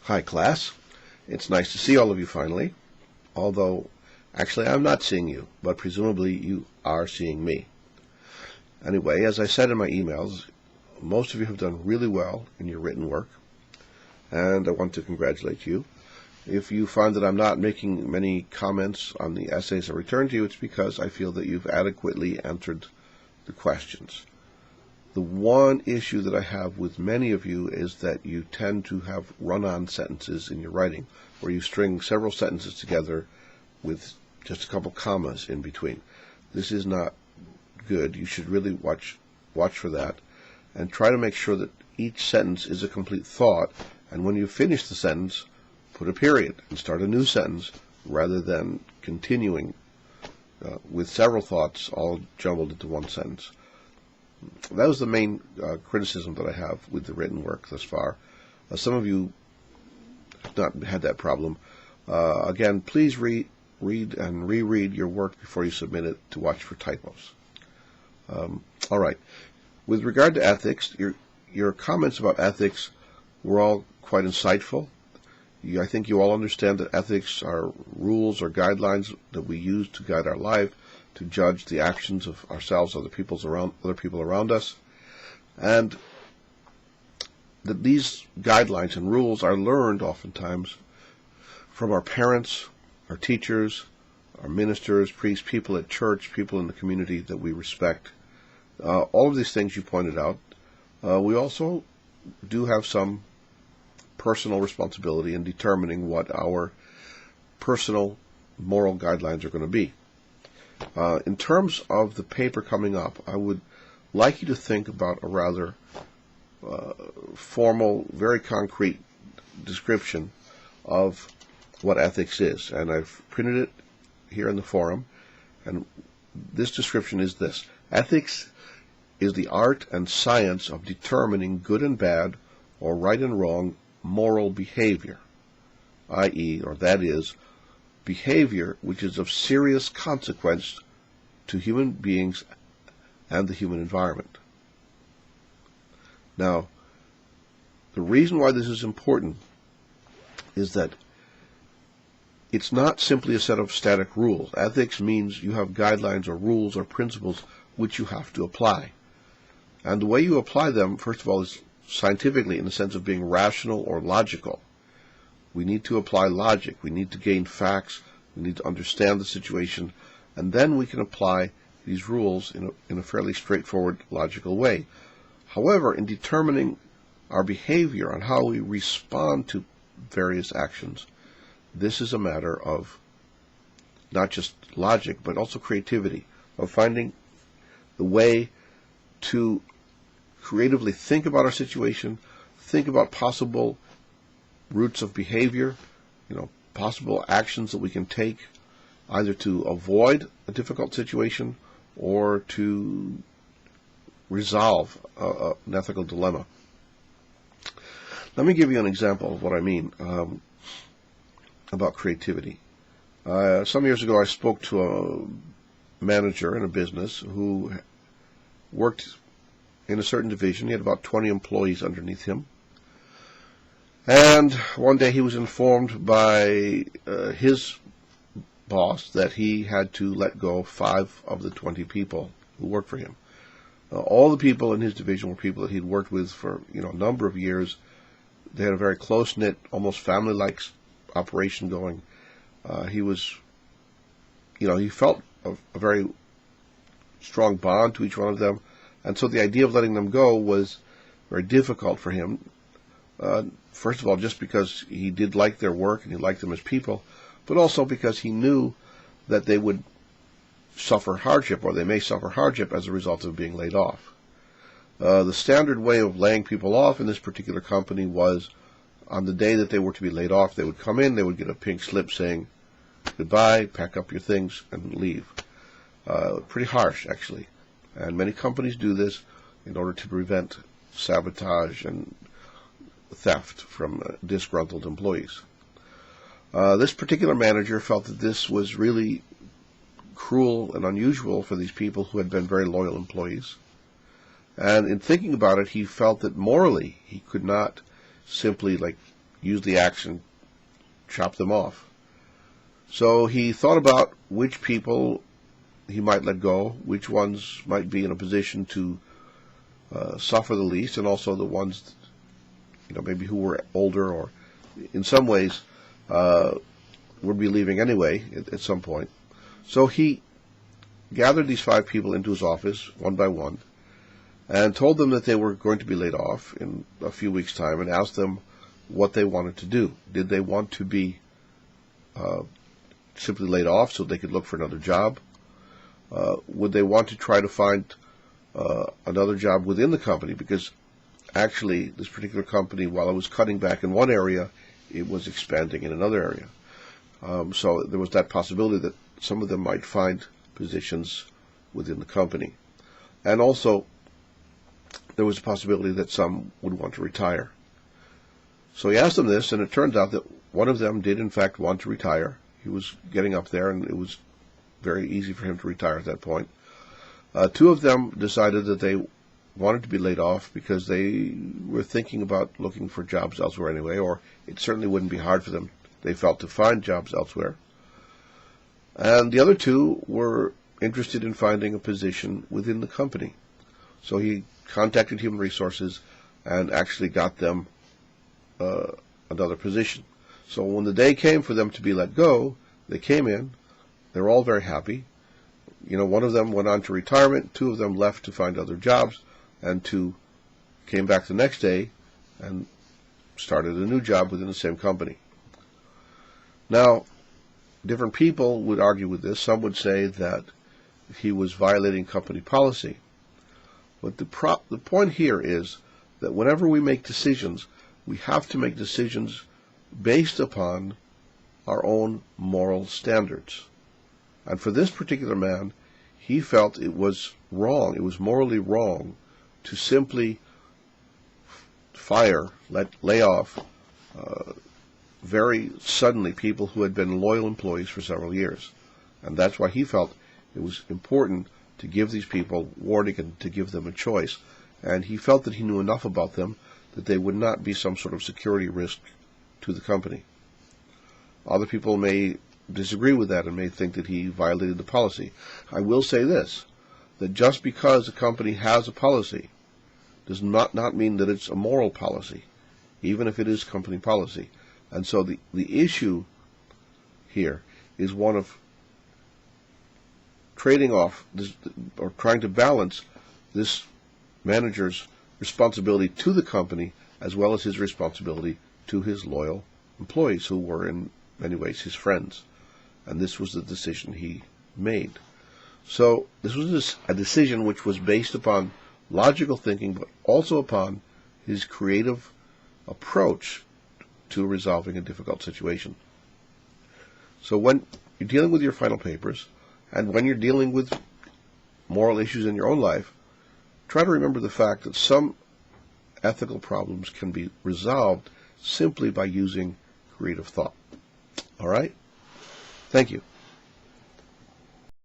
Hi, class. It's nice to see all of you finally, although actually I'm not seeing you, but presumably you are seeing me. Anyway, as I said in my emails, most of you have done really well in your written work, and I want to congratulate you. If you find that I'm not making many comments on the essays I return to you, it's because I feel that you've adequately answered the questions. The one issue that I have with many of you is that you tend to have run-on sentences in your writing, where you string several sentences together with just a couple commas in between. This is not good. You should really watch for that, and try to make sure that each sentence is a complete thought, and when you finish the sentence, put a period and start a new sentence, rather than continuing with several thoughts all jumbled into one sentence. That was the main criticism that I have with the written work thus far. Some of you have not had that problem. Again, please read and reread your work before you submit it to watch for typos. All right. With regard to ethics, your comments about ethics were all quite insightful. I think you all understand that ethics are rules or guidelines that we use to guide our life, to judge the actions of ourselves, other people around us, and that these guidelines and rules are learned oftentimes from our parents, our teachers, our ministers, priests, people at church, people in the community that we respect. All of these things you pointed out. We also do have some personal responsibility in determining what our personal moral guidelines are going to be. In terms of the paper coming up, I would like you to think about a rather formal, very concrete description of what ethics is. And I've printed it here in the forum, and this description is this. Ethics is the art and science of determining good and bad, or right and wrong, moral behavior, i.e., or that is, behavior which is of serious consequence to human beings and the human environment. Now, the reason why this is important is that it's not simply a set of static rules. Ethics means you have guidelines or rules or principles which you have to apply. And the way you apply them, first of all, is scientifically in the sense of being rational or logical. We need to apply logic. We need to gain facts. We need to understand the situation. And then we can apply these rules in a fairly straightforward, logical way. However, in determining our behavior and how we respond to various actions, this is a matter of not just logic, but also creativity, of finding the way to creatively think about our situation, think about possible routes of behavior, possible actions that we can take either to avoid a difficult situation or to resolve an ethical dilemma. Let me give you an example of what I mean about creativity. Some years ago I spoke to a manager in a business who worked in a certain division. He had about 20 employees underneath him. And one day he was informed by his boss that he had to let go 5 of the 20 people who worked for him. All the people in his division were people that he'd worked with for a number of years. They had a very close-knit, almost family-like operation going. He felt a very strong bond to each one of them, and so the idea of letting them go was very difficult for him. First of all, just because he did like their work and he liked them as people, but also because he knew that they would suffer hardship, or they may suffer hardship as a result of being laid off. The standard way of laying people off in this particular company was on the day that they were to be laid off, they would come in, they would get a pink slip saying, "Goodbye, pack up your things, and leave." Pretty harsh, actually. And many companies do this in order to prevent sabotage and theft from disgruntled employees. This particular manager felt that this was really cruel and unusual for these people who had been very loyal employees. And in thinking about it, he felt that morally he could not simply use the axe and chop them off. So he thought about which people he might let go, which ones might be in a position to suffer the least, and also the ones, maybe who were older or in some ways would be leaving anyway at some point. So he gathered these 5 people into his office, one by one, and told them that they were going to be laid off in a few weeks' time, and asked them what they wanted to do. Did they want to be simply laid off so they could look for another job? Would they want to try to find another job within the company? Because actually, this particular company, while it was cutting back in one area, it was expanding in another area. So there was that possibility that some of them might find positions within the company. And also, there was a possibility that some would want to retire. So he asked them this, and it turned out that one of them did in fact want to retire. He was getting up there, and it was very easy for him to retire at that point. 2 of them decided that they wanted to be laid off because they were thinking about looking for jobs elsewhere anyway, or it certainly wouldn't be hard for them, they felt, to find jobs elsewhere. And the other 2 were interested in finding a position within the company. So he contacted Human Resources and actually got them another position. So when the day came for them to be let go, they came in. They were all very happy. One of them went on to retirement, 2 of them left to find other jobs, and 2 came back the next day and started a new job within the same company. Now, different people would argue with this. Some would say that he was violating company policy. But the point here is that whenever we make decisions, we have to make decisions based upon our own moral standards. And for this particular man, he felt it was wrong, it was morally wrong to simply lay off very suddenly people who had been loyal employees for several years. And that's why he felt it was important to give these people warning and to give them a choice. And he felt that he knew enough about them that they would not be some sort of security risk to the company. Other people may disagree with that and may think that he violated the policy. I will say this, that just because a company has a policy does not mean that it's a moral policy, even if it is company policy. And so the issue here is one of trading off this, or trying to balance this manager's responsibility to the company as well as his responsibility to his loyal employees who were in many ways his friends. And this was the decision he made. So this was a decision which was based upon logical thinking, but also upon his creative approach to resolving a difficult situation. So when you're dealing with your final papers, and when you're dealing with moral issues in your own life, try to remember the fact that some ethical problems can be resolved simply by using creative thought. All right? Thank you.